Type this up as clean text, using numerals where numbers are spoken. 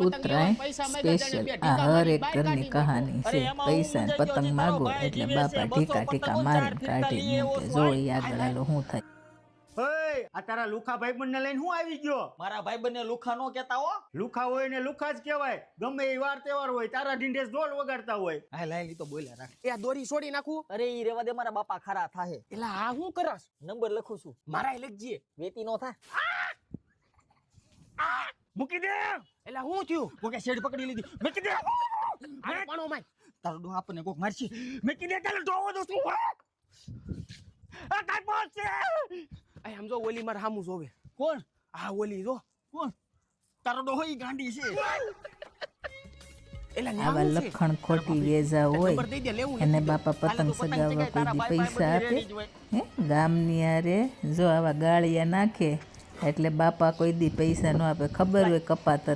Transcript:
Uttarayan special આ હર એક ઘરની કહાની છે. પૈસા ને પતંગ માગો એટલે બાપા ઢીકા ઢીકા મારીને કાઢી મૂકે. જો ઈ આગળ હાલો શું થાય. ઓય આ તારા લુખા ભાઈબંધ ને લઈને હું આવી ગયો? મારા ભાઈબંધ ને લુખા નો કેતા હો. લુખા હોય ને લુખા જ કહેવાય. ગમે એ વાર તહેવાર હોય તારા ઢીંઢે ઢોલ વગાડતા હોય. હા લાઈ તો બોલ્યા રાખ. એ આ દોરી છોડી નાખું. અરે ઈ રેવા દે, મારા બાપા ખરા થાહે. એલા આ હું કરસ? નંબર લખું છું. મારા લખજે. વેતી નો થા. મૂકી દે. એલા હું થયું? કોકે શેડ પકડી લીધી. મૂકી દે. આને પાણો માય. તારો ડો આપણને કોક મારશે. મૂકી દે ચાલ જોવો તો શું હોય? આ કાઈ પહોંચે. આ સમજો ઓલી માર હામું જોવે. કોણ? આ ઓલી જો. કોણ? તારો ડો હોય ગાંડી છે. એલા આવા નામ છે. લખણ ખોટી વેજા હોય નંબર દઈ દે, લેવું એને નથી. બાપા પતંગ સગાવવા કોઈ દી પૈસા આપે? ભાઈબંધ હે ગામની આરે જો આવા ગાળિયા નાખે એટલે બાપા કોઈ દી પૈસા ન આપે. ખબર હોય કપાતર